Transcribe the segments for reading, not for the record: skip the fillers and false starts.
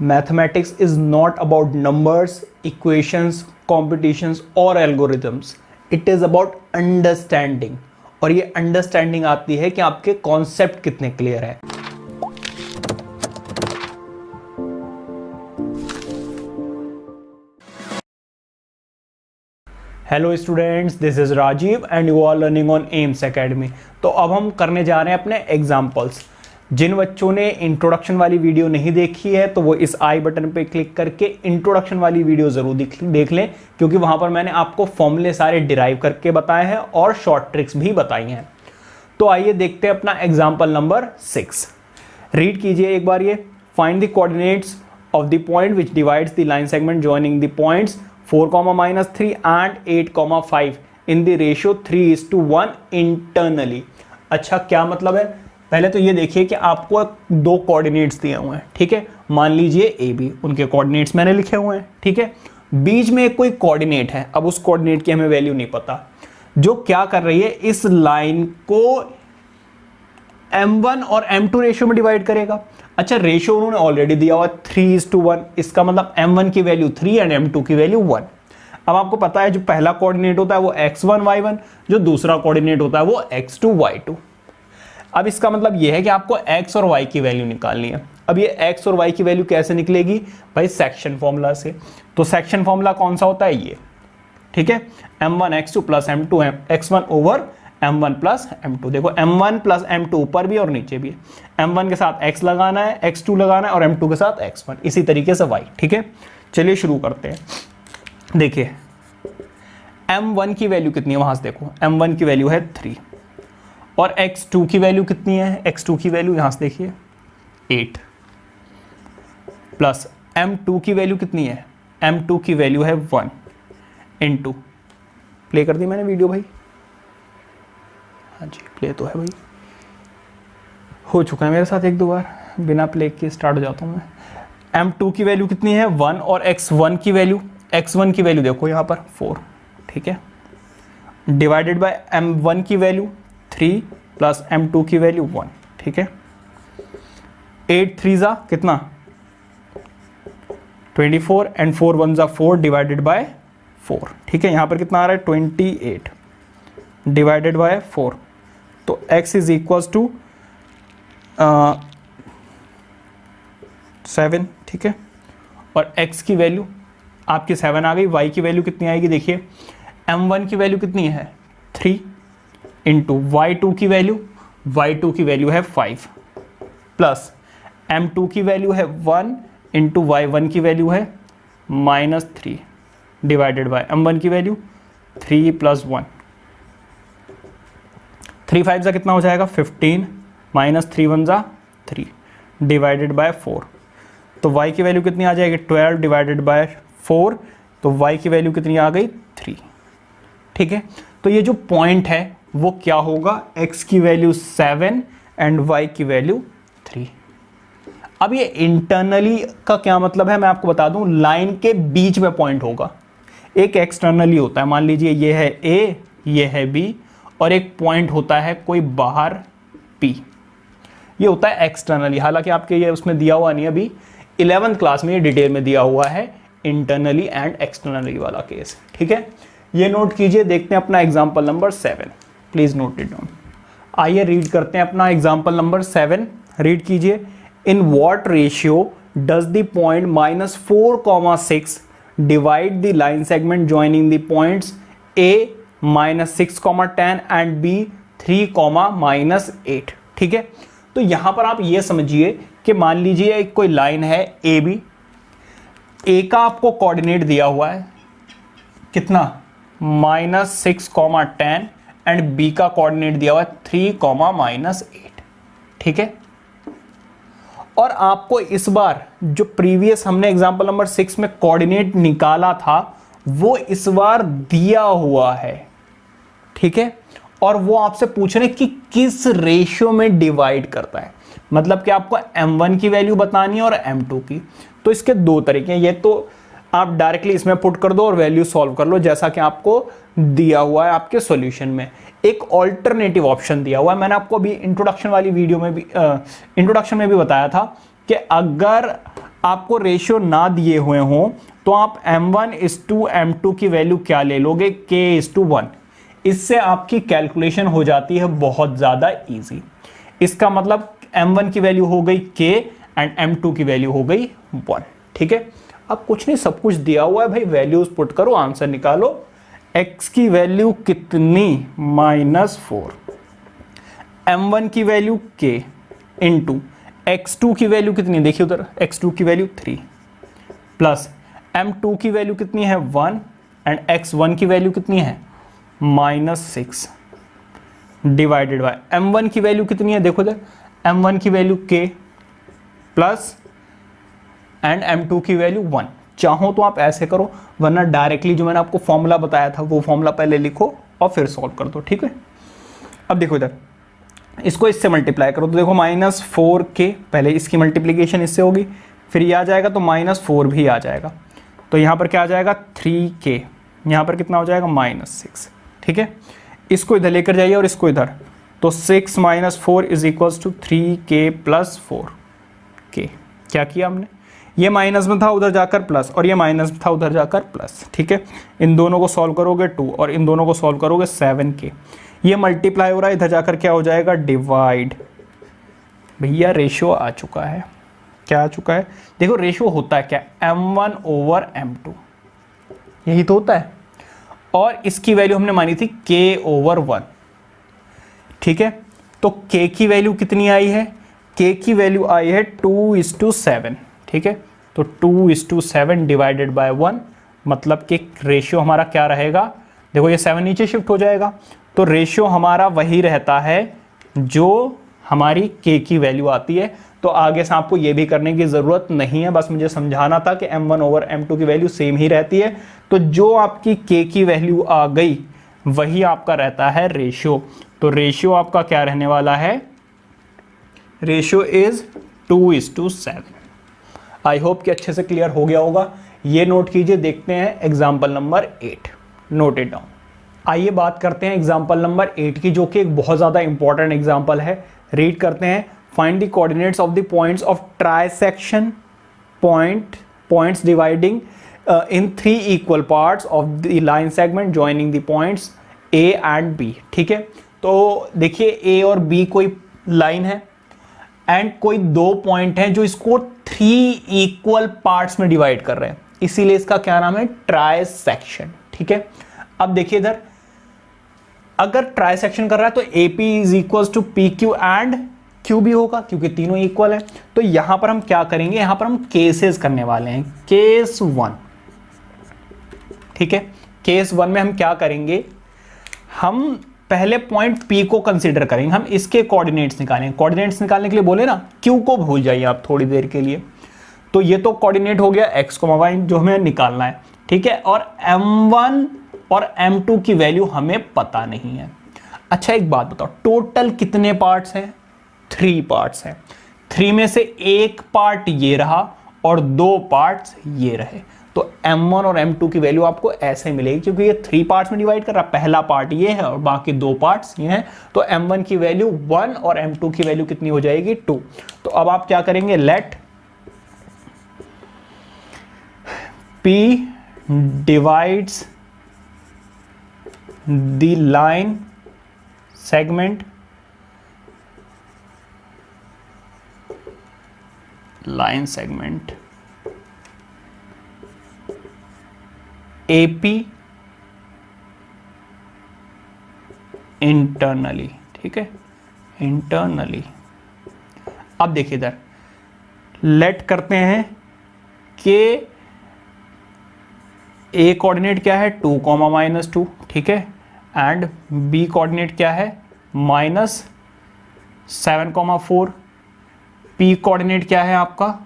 Mathematics is not about numbers, equations, competitions और algorithms. It is about understanding. और ये understanding आती है कि आपके कॉन्सेप्ट कितने क्लियर है. Hello students, this is Rajiv and you are learning on AIIMS academy. तो अब हम करने जा रहे हैं अपने एग्जाम्पल्स. जिन बच्चों ने इंट्रोडक्शन वाली वीडियो नहीं देखी है तो वो इस आई बटन पे क्लिक करके इंट्रोडक्शन वाली वीडियो जरूर देख लें, क्योंकि वहां पर मैंने आपको फॉर्मूले सारे डिराइव करके बताए हैं और शॉर्ट ट्रिक्स भी बताई हैं. तो आइए देखते हैं अपना एग्जाम्पल नंबर 6. रीड कीजिए एक बार ये. Find the coordinates of the point which divides the line segment joining the points 4, -3 and 8, 5 in the ratio 3:1 internally. अच्छा, क्या मतलब है? पहले तो ये देखिए कि आपको दो कोऑर्डिनेट्स दिए हुए हैं. ठीक है, मान लीजिए ए बी, उनके कोऑर्डिनेट्स मैंने लिखे हुए हैं. ठीक है, बीच में एक कोई कोऑर्डिनेट है. अब उस कोऑर्डिनेट की हमें वैल्यू नहीं पता, जो क्या कर रही है, इस लाइन को m1 और m2 रेशियो में डिवाइड करेगा. अच्छा, रेशियो उन्होंने ऑलरेडी दिया हुआ 3:1. इसका मतलब m1 की वैल्यू 3 एंड m2 की वैल्यू 1. अब आपको पता है जो पहला कोऑर्डिनेट होता है वो x1 y1, जो दूसरा कोऑर्डिनेट होता है वो x2 y2. अब इसका मतलब ये है कि आपको x और y की वैल्यू निकालनी है. अब ये x और y की वैल्यू कैसे निकलेगी भाई? सेक्शन फॉर्मूला से. तो सेक्शन फॉर्मूला कौन सा होता है? ये. ठीक है, m1 x2 plus m2 x1 over m1 plus m2. देखो m1 प्लस m2 ऊपर भी और नीचे भी. m1 के साथ x लगाना है, x2 लगाना है और m2 के साथ x1. इसी तरीके से y. ठीक है, चलिए शुरू करते हैं. देखिए m1 की वैल्यू कितनी है, वहां से देखो. m1 की वैल्यू है 3 और x2 की वैल्यू कितनी है? x2 की वैल्यू यहां से देखिए 8 प्लस m2 की वैल्यू कितनी है? m2 की वैल्यू है 1 इंटू, प्ले कर दी मैंने वीडियो भाई? हाँ जी, प्ले तो है भाई, हो चुका है मेरे साथ एक दो बार, बिना प्ले के स्टार्ट हो जाता हूँ मैं. m2 की वैल्यू कितनी है? 1 और x1 की वैल्यू देखो यहाँ पर 4. ठीक है, डिवाइडेड बाय m1 की वैल्यू 3 प्लस m2 की वैल्यू 1. ठीक है, 8 3 जा कितना? 24 एंड 4 1 जा 4 डिवाइडेड बाय 4. ठीक है, यहां पर कितना आ रहा है? 28 डिवाइडेड बाय 4. तो x इज इक्वल्स टू 7. ठीक है, और x की वैल्यू आपकी 7 आ गई. y की वैल्यू कितनी आएगी? देखिए m1 की वैल्यू कितनी है? 3 इंटू y2 की वैल्यू है 5 प्लस m2 की वैल्यू है 1 इंटू y1 की वैल्यू है -3 डिवाइडेड बाय m1 की वैल्यू 3 प्लस 1. 3 5 जा कितना हो जाएगा? 15 माइनस 3 1 जा 3 डिवाइडेड बाय 4. तो y की वैल्यू कितनी आ जाएगी? 12 डिवाइडेड बाय 4. तो y की वैल्यू कितनी आ गई? 3. ठीक है, तो ये जो पॉइंट है वो क्या होगा? x की वैल्यू 7 एंड y की वैल्यू 3. अब ये इंटरनली का क्या मतलब है मैं आपको बता दूं. लाइन के बीच में पॉइंट होगा. एक एक्सटर्नली होता है, मान लीजिए ये है a, ये है b, और एक पॉइंट होता है कोई बाहर p. ये होता है एक्सटर्नली. हालांकि आपके ये उसमें दिया हुआ नहीं है, अभी 11th क्लास में ये डिटेल में दिया हुआ है इंटरनली एंड एक्सटर्नली वाला केस. ठीक है, ये नोट कीजिए. देखते हैं अपना example number 7. Please note it down. आइए रीड करते हैं अपना एग्जाम्पल नंबर 7. रीड कीजिए. In what ratio does the point -4, 6 divide the line segment joining the points a -6, 10 and b 3, -8. ठीक है, तो यहां पर आप ये समझिए कि मान लीजिए एक कोई लाइन है ए बी. ए का आपको कोऑर्डिनेट दिया हुआ है कितना? -6, 10 एंड बी का कोऑर्डिनेट दिया हुआ है 3, -8. ठीक है, और आपको इस बार जो प्रीवियस हमने एग्जांपल नंबर 6 में कोऑर्डिनेट निकाला था वो इस बार दिया हुआ है. ठीक है, और वो आपसे पूछ रहे हैं कि किस रेशियो में डिवाइड करता है. मतलब कि आपको m1 की वैल्यू बतानी है और m2 की. तो इसके दो तरीके हैं. ये तो आप डायरेक्टली इसमें पुट कर दो और वैल्यू सॉल्व कर लो जैसा कि आपको दिया हुआ है आपके सॉल्यूशन में. एक ऑल्टरनेटिव ऑप्शन दिया हुआ है. मैंने आपको अभी इंट्रोडक्शन वाली वीडियो में भी इंट्रोडक्शन में भी बताया था कि अगर आपको रेशियो ना दिए हुए हों तो आप m1:m2 की वैल्यू क्या ले लोगे, k:1। इससे आपकी कैलकुलेशन हो जाती है बहुत ज़्यादा इजी। इसका मतलब m1 की वैल्यू हो गई k एंड m2 की वैल्यू हो गई 1। ठीक है, अब कुछ नहीं, सब कुछ दिया हुआ है भाई, वैल्यूज पुट करो, आंसर निकालो। x की वैल्यू कितनी, -4, m1 की वैल्यू k इंटू x2 की वैल्यू कितनी, देखिए उधर x2 की वैल्यू 3 प्लस m2 की वैल्यू कितनी है 1 एंड x1 की वैल्यू कितनी है -6 डिवाइडेड बाय m1 की वैल्यू कितनी है, देखो इधर m1 की value k plus and m2 की वैल्यू 1। चाहो तो आप ऐसे करो, वरना डायरेक्टली जो मैंने आपको फॉर्मूला बताया था वो फॉर्मूला पहले लिखो और फिर सॉल्व कर दो। ठीक है, अब देखो इधर इसको इससे मल्टीप्लाई करो तो देखो -4k, पहले इसकी मल्टीप्लीकेशन इससे होगी, फिर ये आ जाएगा तो -4 भी आ जाएगा, तो यहाँ पर क्या आ जाएगा 3k, यहाँ पर कितना हो जाएगा -6। ठीक है, इसको इधर लेकर जाइए और इसको इधर, तो 6 - 4 = 3k + 4k। क्या किया हमने, ये माइनस में था उधर जाकर प्लस, और ये माइनस में था उधर जाकर प्लस। ठीक है, इन दोनों को सॉल्व करोगे 2 और इन दोनों को सॉल्व करोगे 7k, ये मल्टीप्लाई हो रहा है, इधर जाकर क्या हो जाएगा डिवाइड। भैया रेशियो आ चुका है, क्या आ चुका है, देखो रेशियो होता है क्या, m1/m2, यही तो होता है, और इसकी वैल्यू हमने मानी थी k/1। ठीक है, तो k की वैल्यू कितनी आई है, k की वैल्यू आई है 2:7। ठीक है, तो 2:7 डिवाइडेड बाय 1, मतलब कि रेशियो हमारा क्या रहेगा, देखो ये 7 नीचे शिफ्ट हो जाएगा, तो रेशियो हमारा वही रहता है जो हमारी k की वैल्यू आती है। तो आगे से आपको ये भी करने की ज़रूरत नहीं है, बस मुझे समझाना था कि m1/m2 की वैल्यू सेम ही रहती है, तो जो आपकी k की वैल्यू आ गई वही आपका रहता है रेशियो। तो रेशियो आपका क्या रहने वाला है, रेशियो इज 2:7। आई होप कि अच्छे से क्लियर हो गया होगा। ये नोट कीजिए, देखते हैं example number 8, note it down. आइए बात करते हैं एग्जाम्पल नंबर 8 की, जो कि एक बहुत ज़्यादा इंपॉर्टेंट एग्जाम्पल है। रीड करते हैं, find the coordinates of the points of trisection points dividing in 3 equal parts of the line segment joining the points A and B। ठीक है, तो देखिए A और B कोई लाइन है एंड कोई 2 पॉइंट हैं जो इसको 3 इक्वल पार्ट्स में डिवाइड कर रहे हैं, इसीलिए इसका क्या नाम है, ट्राइसेक्शन। ठीक है, अब देखिए इधर अगर ट्राइसेक्शन कर रहा है तो AP = PQ एंड QB होगा, क्योंकि तीनों इक्वल है। तो यहां पर हम क्या करेंगे, यहां पर हम केसेस करने वाले हैं, केस 1। ठीक है, केस 1 में हम क्या करेंगे, हम पहले पॉइंट P को कंसीडर करेंगे, हम इसके कोऑर्डिनेट्स निकालेंगे। कोऑर्डिनेट्स निकालने के लिए बोले ना, Q को भूल जाइए आप थोड़ी देर के लिए। तो ये तो कोऑर्डिनेट हो गया x, y जो हमें निकालना है। ठीक है, और m1 और m2 की वैल्यू हमें पता नहीं है। अच्छा एक बात बताओ, टोटल कितने पार्ट्स हैं, 3 पार्ट्स हैं। 3 में से एक पार्ट ये रहा और 2 पार्ट्स ये रहे, तो m1 और m2 की वैल्यू आपको ऐसे मिलेगी, क्योंकि ये 3 पार्ट्स में डिवाइड कर रहा है, पहला पार्ट ये है और बाकी 2 पार्ट्स ये हैं। तो m1 की वैल्यू 1 और m2 की वैल्यू कितनी हो जाएगी 2। तो अब आप क्या करेंगे, let P divides the line segment AP internally. ठीक है, इंटरनली। अब देखिए इधर लेट करते हैं कि A कोऑर्डिनेट क्या है 2, -2। ठीक है, एंड B कोऑर्डिनेट क्या है -7, 4। P कोऑर्डिनेट क्या है आपका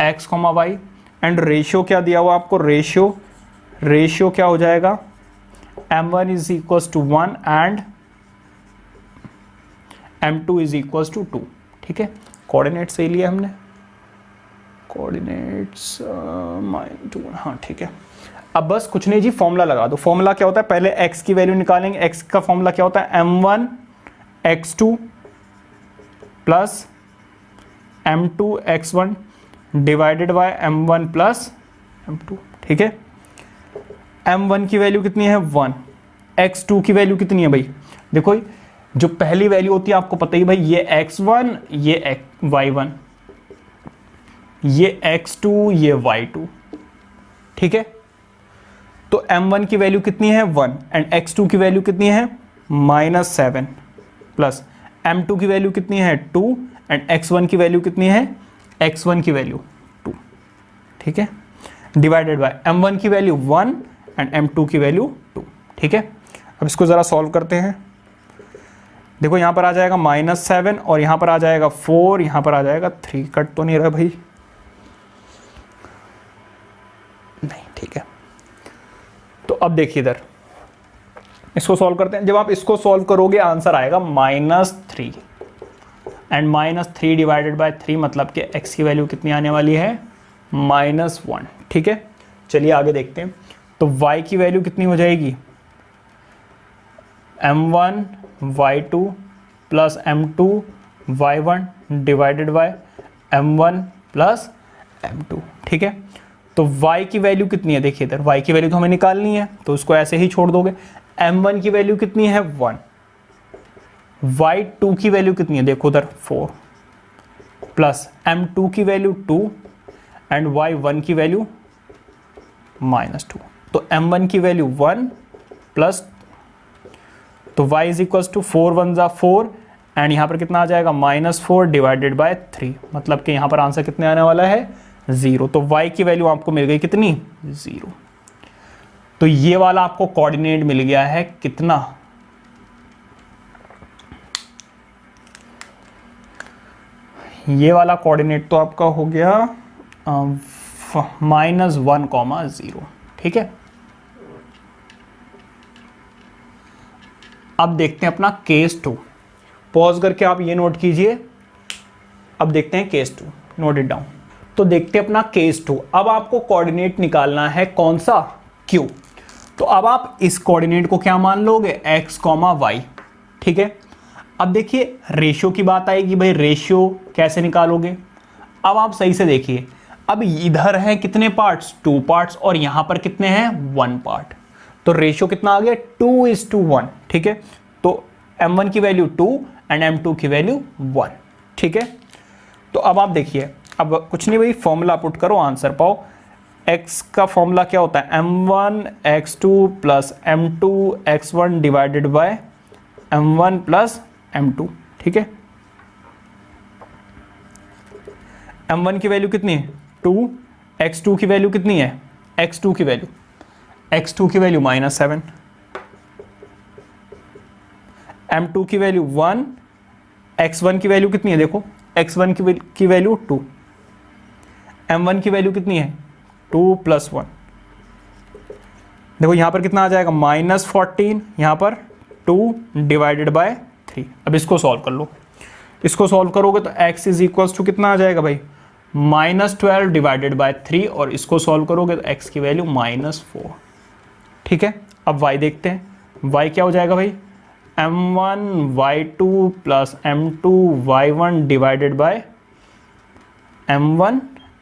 x, y, एंड रेशियो क्या दिया हुआ आपको, रेशियो क्या हो जाएगा, m1 = 1 एंड m2 = 2। ठीक है, कोऑर्डिनेट सही लिया हमने, कोऑर्डिनेट्स -2। हाँ ठीक है, अब बस कुछ नहीं जी, फॉर्मूला लगा दो। फॉर्मूला क्या होता है, पहले x की वैल्यू निकालेंगे। x का फॉर्मूला क्या होता है, m1 x2 plus m2x1 divided by m1 plus m2, ठीक है। m1 की वैल्यू कितनी है 1, x2 की वैल्यू कितनी है भाई, देखो जो पहली वैल्यू होती है आपको पता ही भाई, ये x1 ये y1, ये x2 ये y2, ठीक है। तो m1 की वैल्यू कितनी है 1 एंड x2 की वैल्यू कितनी है -7 प्लस m2 की वैल्यू कितनी है 2 एंड x1 की वैल्यू कितनी है, x1 की वैल्यू 2, ठीक है, डिवाइडेड बाय m1 की वैल्यू 1 एंड m2 की वैल्यू 2, ठीक है। अब इसको ज़रा सॉल्व करते हैं। देखो यहाँ पर आ जाएगा -7 और यहाँ पर आ जाएगा 4, यहाँ पर आ जाएगा 3, कट तो नहीं रहा भाई, नहीं, ठीक है। तो अब देखिए इधर इसको सॉल्व करते हैं। जब आप इसको सॉल्व करोगे आंसर आएगा -3 एंड -3 डिवाइडेड बाय 3 मतलब कि x की वैल्यू कितनी आने वाली है -1, ठीक है। चलिए आगे देखते हैं। तो y की वैल्यू कितनी हो जाएगी m1 y2 plus m2 y1 divided by m1 plus m2, ठीक है। तो y की वैल्यू कितनी है, देखिए इधर y की वैल्यू तो हमें निकालनी है, तो उसको ऐसे ही छोड़ दोगे। m1 की वैल्यू कितनी है 1, y2 की वैल्यू कितनी है, देखो उधर 4 प्लस m2 की वैल्यू 2 एंड y1 की वैल्यू -2। तो m1 की वैल्यू 1 प्लस, तो y इज इक्वल्स टू 4 1 जा 4 एंड यहाँ पर कितना आ जाएगा -4 डिवाइडेड बाय 3, मतलब कि यहाँ पर आंसर कितने आने वाला है 0। तो y की वैल्यू आपको मिल गई कितनी 0। तो ये वाला आपको कोऑर्डिनेट मिल गया है कितना, ये वाला कोऑर्डिनेट तो आपका हो गया -1,0, ठीक है। अब देखते हैं अपना केस 2, पॉज करके आप ये नोट कीजिए। अब देखते हैं केस 2, नोट इट डाउन। तो देखते हैं अपना केस 2। अब आपको कोऑर्डिनेट निकालना है कौन सा, Q। तो अब आप इस कोऑर्डिनेट को क्या मान लोगे x, y, ठीक है। अब देखिए रेशियो की बात आएगी भाई, रेशियो कैसे निकालोगे। अब आप सही से देखिए, अब इधर है कितने पार्ट्स 2 पार्ट्स और यहां पर कितने हैं 1 पार्ट, तो रेशियो कितना आ गया 2:1, ठीक है। तो m1 की वैल्यू 2 एंड m2 की वैल्यू 1, ठीक है। तो अब आप देखिए, अब कुछ नहीं भाई, फॉर्मूला पुट करो आंसर पाओ। x का फॉर्मूला क्या होता है m1 x2 plus m2 x1 divided by m1 plus m2, ठीक है। m1 की वैल्यू कितनी है 2, x2 की वैल्यू कितनी है, x2 की वैल्यू -7, m2 की वैल्यू 1, x1 की वैल्यू कितनी है, देखो x1 की वैल्यू 2, m1 की वैल्यू कितनी है 2 + 1। देखो यहां पर कितना आ जाएगा -14, यहां पर 2 डिवाइडेड बाय 3। अब इसको सॉल्व कर लो, इसको सॉल्व करोगे तो x इज इक्वल्स टू कितना आ जाएगा भाई -12 डिवाइडेड बाय 3 और इसको सॉल्व करोगे तो x की वैल्यू -4, ठीक है। अब y देखते हैं, y क्या हो जाएगा भाई m1 y2 plus m2 y1 divided by m1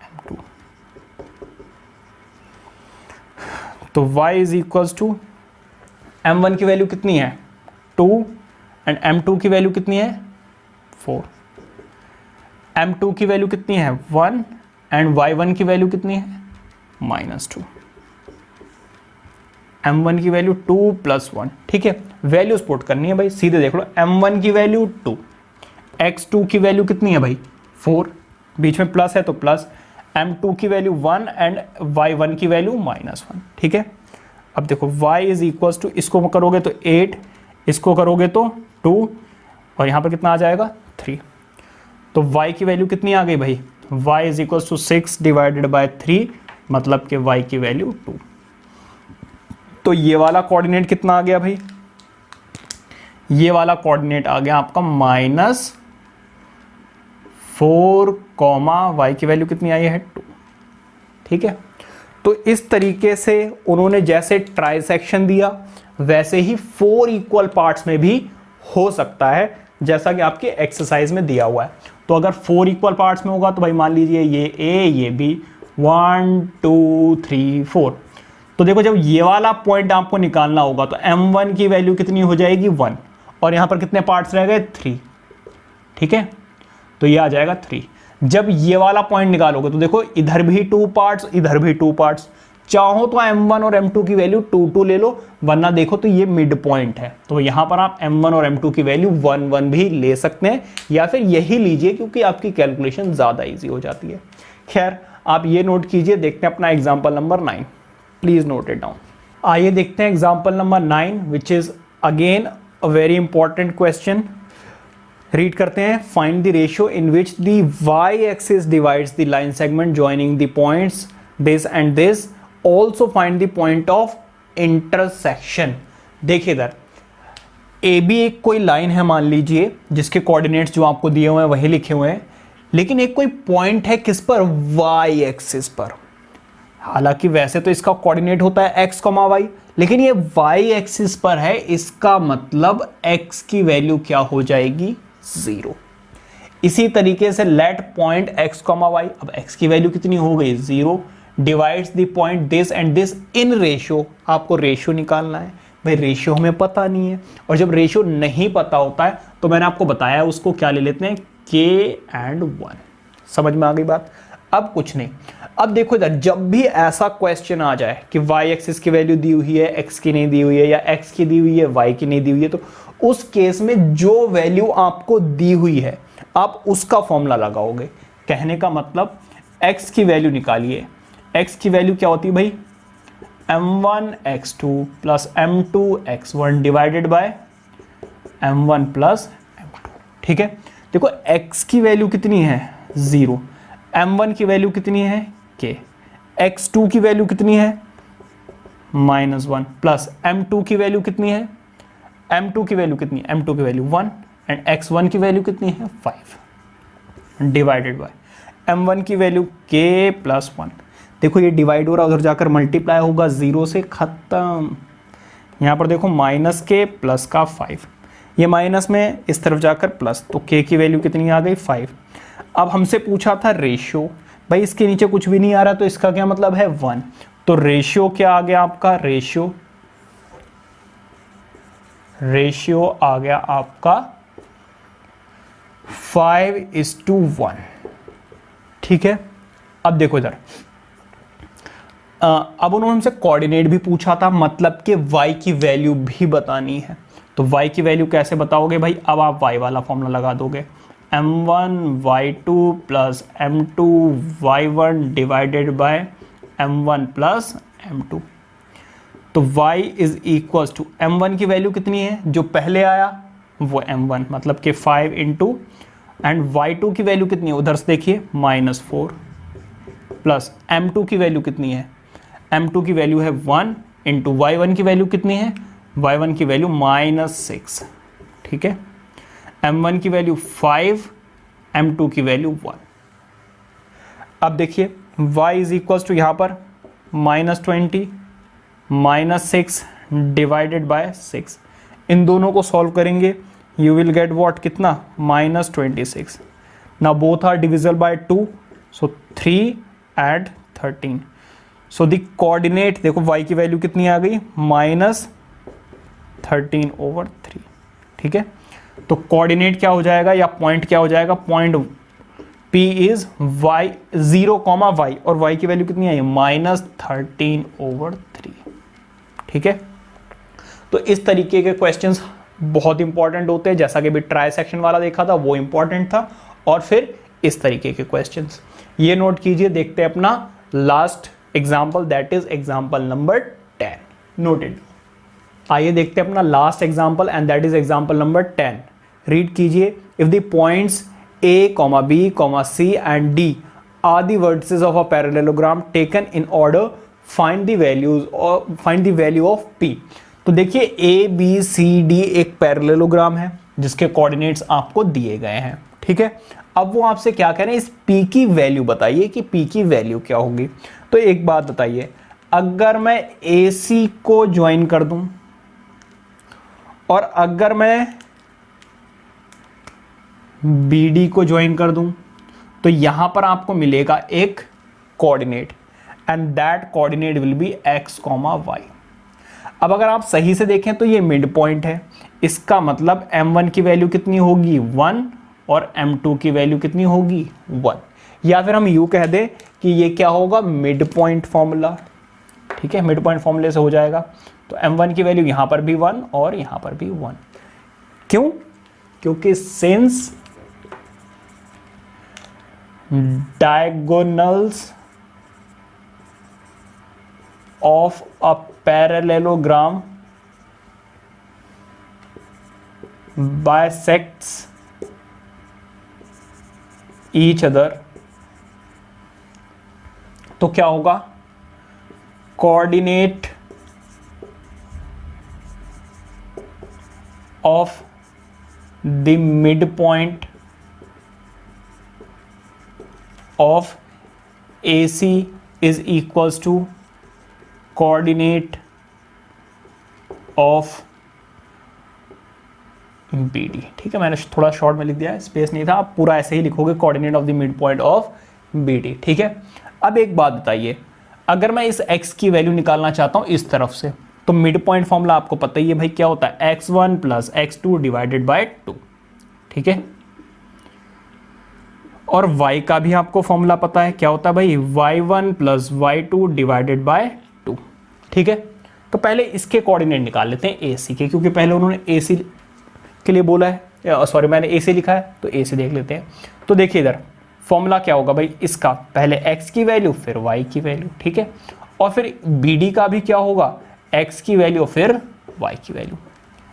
m2। तो y is equals to m1 की वैल्यू कितनी है 2 एंड m2 की वैल्यू कितनी है 4, m2 की वैल्यू कितनी है 1 एंड y1 की वैल्यू कितनी है -2, m1 की वैल्यू 2 + 1, ठीक है। वैल्यूज पुट करनी है भाई, सीधे देख लो, m1 की वैल्यू 2, x2 की वैल्यू कितनी है भाई 4, बीच में प्लस है तो प्लस, m2 की वैल्यू 1 एंड y1 की वैल्यू -1, ठीक है। अब देखो y इज इक्वल्स टू, इसको करोगे तो 8, इसको करोगे तो 2 और यहाँ पर कितना आ जाएगा 3। तो y की वैल्यू कितनी आ गई भाई, y is equals to 6 divided by 3, मतलब कि y की वैल्यू 2। तो ये वाला कोऑर्डिनेट कितना आ गया भाई, ये वाला कोऑर्डिनेट आ गया आपका -4, y की वैल्यू कितनी आई है 2, ठीक है। तो इस तरीके से उन्होंने जैसे ट्राइसेक्शन दिया वैसे ही 4 इक्वल पार्ट्स में भी हो सकता है, जैसा कि आपके एक्सरसाइज में दिया हुआ है। तो अगर 4 इक्वल पार्ट्स में होगा तो भाई मान लीजिए ये ए ये बी, 1 2 3 4। तो देखो जब ये वाला पॉइंट आपको निकालना होगा तो m1 की वैल्यू कितनी हो जाएगी 1, और यहाँ पर कितने पार्ट्स रह गए 3, ठीक है, तो ये आ जाएगा 3। जब ये वाला पॉइंट निकालोगे तो देखो इधर भी 2 पार्ट्स इधर भी 2 पार्ट्स, चाहो तो m1 और m2 की वैल्यू 2 2 ले लो, वरना देखो तो ये मिड पॉइंट है, तो यहां पर आप m1 और m2 की वैल्यू 1 1 भी ले सकते हैं, या फिर यही लीजिए क्योंकि आपकी कैलकुलेशन ज्यादा इजी हो जाती है। खैर आप ये नोट कीजिए, देखते हैं अपना example number 9, please note it down. आइए देखते हैं example number 9 which is again a very important question. Read करते हैं, find the ratio in which the y axis divides the line segment joining the points this and this, also find the point of intersection. देखिए इधर A B एक कोई line है मान लीजिए, जिसके कोऑर्डिनेट्स जो आपको दिए हुए हैं वही लिखे हुए हैं, लेकिन एक कोई पॉइंट है किस पर, y एक्सिस पर। हालांकि वैसे तो इसका कोऑर्डिनेट होता है x, y, लेकिन ये y एक्सिस पर है, इसका मतलब x की वैल्यू क्या हो जाएगी 0। इसी तरीके से लेट पॉइंट x, y, अब x की वैल्यू कितनी हो गई 0, divides the point this and this in ratio. आपको रेशियो निकालना है, भाई रेशियो हमें पता नहीं है, और जब रेशियो नहीं पता होता है तो मैंने आपको बताया उसको क्या ले लेते हैं k and 1। समझ में आ गई बात। अब कुछ नहीं, अब देखो इधर जब भी ऐसा क्वेश्चन आ जाए कि y एक्सिस की वैल्यू दी हुई है, x की नहीं दी हुई है, या x की दी हुई है y की नहीं दी हुई है, तो उस केस में जो वैल्यू आपको दी हुई है आप उसका फॉर्मूला लगाओगे। कहने का मतलब x की वैल्यू निकालिए, x की वैल्यू क्या होती है भाई, m1 x2 plus m2 x1 divided by m1 plus m2। ठीक है, देखो x की वैल्यू कितनी है 0, m1 की वैल्यू कितनी है k, x2 की वैल्यू कितनी है -1, प्लस m2 की वैल्यू कितनी है, m2 की वैल्यू कितनी है, m2 की वैल्यू 1, एंड x1 की वैल्यू कितनी है 5, डिवाइडेड बाय m1 की वैल्यू k प्लस 1। देखो ये डिवाइड हो रहा है, उधर जाकर मल्टीप्लाई होगा, 0 से खत्म। यहाँ पर देखो माइनस k प्लस का 5, ये माइनस में इस तरफ जाकर प्लस, तो k की वैल्यू कितनी आ गई 5। अब हमसे पूछा था रेशियो, भाई इसके नीचे कुछ भी नहीं आ रहा तो इसका क्या मतलब है 1, तो रेशियो क्या आ गया आपका, रेशियो आ गया आपका 5:1। ठीक है, अब देखो इधर अब उन्होंने हमसे कोऑर्डिनेट भी पूछा था, मतलब कि y की वैल्यू भी बतानी है। तो y की वैल्यू कैसे बताओगे भाई, अब आप y वाला फॉर्मूला लगा दोगे, m1 y2 plus m2 y1 divided by m1 plus m2। तो y is equal to m1 की वैल्यू कितनी है, जो पहले आया वो m1, मतलब कि 5 इंटू, एंड y2 की वैल्यू कितनी है उधर से देखिए -4, प्लस m2 की वैल्यू कितनी है, m2 की वैल्यू है 1 इंटू y1 की वैल्यू कितनी है, y1 की वैल्यू -6। ठीक है, m1 की वैल्यू 5, m2 की वैल्यू 1। अब देखिए y इज इक्वल टू यहाँ पर -20 -6 डिवाइडेड बाय 6, इन दोनों को सॉल्व करेंगे यू विल गेट व्हाट, कितना -26। Now both are divisible by 2, so 3 add 13। So the coordinate देखो y की वैल्यू कितनी आ गई -13/3। ठीक है, तो कोऑर्डिनेट क्या हो जाएगा या पॉइंट क्या हो जाएगा, point P is y 0, y, और y की वैल्यू कितनी आई -13/3। ठीक है, तो इस तरीके के क्वेश्चंस बहुत इंपॉर्टेंट होते हैं, जैसा कि भी ट्राई सेक्शन वाला देखा था वो इंपॉर्टेंट था, और फिर इस तरीके के क्वेश्चंस ये नोट कीजिए। देखते हैं अपना last example, that is example number 10, noted. आइए देखते हैं अपना last example and that is example number 10। Read कीजिए, if the points A, B, C and D are the vertices of a parallelogram taken in order, find the value of P। तो देखिए A, B, C, D एक parallelogram है जिसके coordinates आपको दिए गए हैं। ठीक है, अब वो आपसे क्या कह रहे हैं, इस P की वैल्यू बताइए कि P की वैल्यू क्या होगी। तो एक बात बताइए, अगर मैं AC को ज्वाइन कर दूं और अगर मैं बी डी को ज्वाइन कर दूं तो यहां पर आपको मिलेगा एक coordinate and that coordinate will be x, y। अब अगर आप सही से देखें तो ये मिड पॉइंट है, इसका मतलब m1 की वैल्यू कितनी होगी 1 और m2 की वैल्यू कितनी होगी 1, या फिर हम यूं कह दें कि ये क्या होगा मिड पॉइंट फॉर्मूला। ठीक है, मिड पॉइंट फॉर्मूले से हो जाएगा। तो m1 की वैल्यू यहां पर भी 1 और यहां पर भी 1। क्यों? क्योंकि since diagonals of a parallelogram bisects each other, तो क्या होगा coordinate of the mid point of AC is equals to coordinate of BD। ठीक है, मैंने थोड़ा शॉर्ट में लिख दिया है, स्पेस नहीं था, आप पूरा ऐसे ही लिखोगे coordinate of the mid point of BD। ठीक है, अब एक बात बताइए, अगर मैं इस x की वैल्यू निकालना चाहता हूं इस तरफ से, तो मिड पॉइंट फॉर्मूला आपको पता ही है भाई क्या होता है, x1 plus x2 divided by 2। ठीक है, और y का भी आपको फॉर्मूला पता है क्या होता है भाई, y1 plus y2 divided by 2। ठीक है, तो पहले इसके कोऑर्डिनेट निकाल लेते हैं AC के, क्योंकि पहले उन्होंने AC के लिए बोला है, सॉरी मैंने AC लिखा है तो AC देख लेते हैं। तो देखिए इधर फॉर्मूला क्या होगा भाई, इसका पहले x की वैल्यू फिर y की वैल्यू। ठीक है, और फिर BD का भी क्या होगा, x की वैल्यू फिर y की वैल्यू,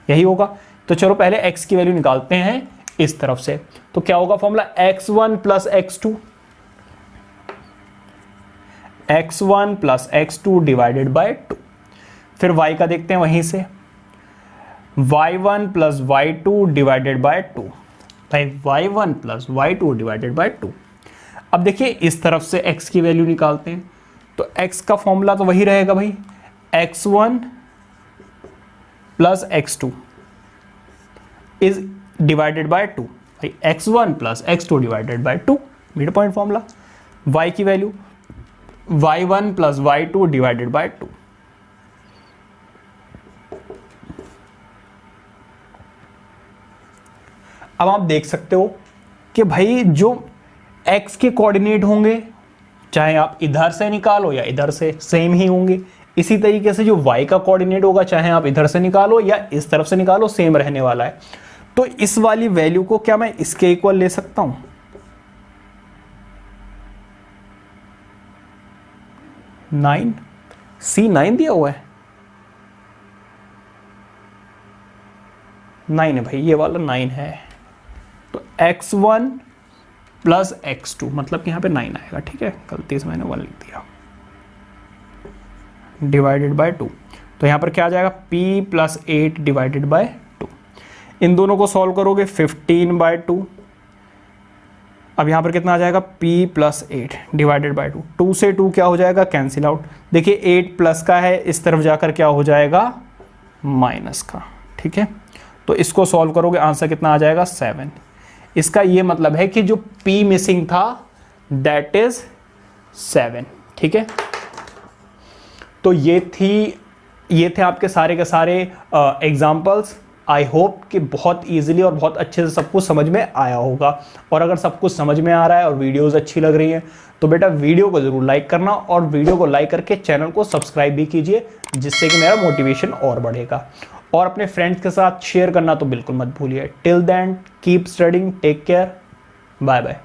यही होगा। तो चलो पहले x की वैल्यू निकालते हैं इस तरफ से। तो क्या होगा formula, x1 plus x2, x1 plus x2 divided by 2। फिर y का देखते हैं वहीं से, y1 plus y2 divided by 2, भाई y1 plus y2 divided by 2। अब देखिए इस तरफ से x की वैल्यू निकालते हैं, तो x का फॉर्मूला तो वही रहेगा भाई, x1 plus x2 is divided by 2, भाई x1 plus x2 divided by 2 mid point formula. y की value y1 plus y2 divided by 2। अब आप देख सकते हो कि भाई जो x के कोऑर्डिनेट होंगे, चाहे आप इधर से निकालो या इधर से, सेम ही होंगे। इसी तरीके से जो y का कोऑर्डिनेट होगा, चाहे आप इधर से निकालो या इस तरफ से निकालो, सेम रहने वाला है। तो इस वाली वैल्यू को क्या मैं इसके इक्वल ले सकता हूं, 9, C9 दिया हुआ है, 9 है भाई, ये वाला 9 है। तो x1 प्लस x2 मतलब कि यहां पे 9 आएगा। ठीक है, गलती से मैंने 1 लिख दिया, डिवाइडेड बाय 2। तो यहां पर क्या आ जाएगा, p प्लस 8 डिवाइडेड बाय 2। इन दोनों को सॉल्व करोगे 15 बाय 2। अब यहाँ पर कितना आ जाएगा, p प्लस 8 डिवाइडेड बाय 2। 2 से 2 क्या हो जाएगा, कैंसिल आउट। देखिए 8 प्लस का है, इस तरफ जाकर क्या हो जाएगा, माइनस का। ठीक है, तो इसको सॉल्व करोगे आंसर कितना आ जाएगा, 7। इसका ये मतलब है कि जो p मिसिंग था दैट इज 7। ठीक है, तो ये थे आपके सारे के सारे एग्जाम्पल्स। आई होप कि बहुत इजीली और बहुत अच्छे से सब कुछ समझ में आया होगा। और अगर सब कुछ समझ में आ रहा है और वीडियोस अच्छी लग रही हैं तो बेटा वीडियो को ज़रूर लाइक करना, और वीडियो को लाइक करके चैनल को सब्सक्राइब भी कीजिए, जिससे कि मेरा मोटिवेशन और बढ़ेगा। और अपने फ्रेंड्स के साथ शेयर करना तो बिल्कुल मत भूलिए। Till then keep studying, take care, bye bye.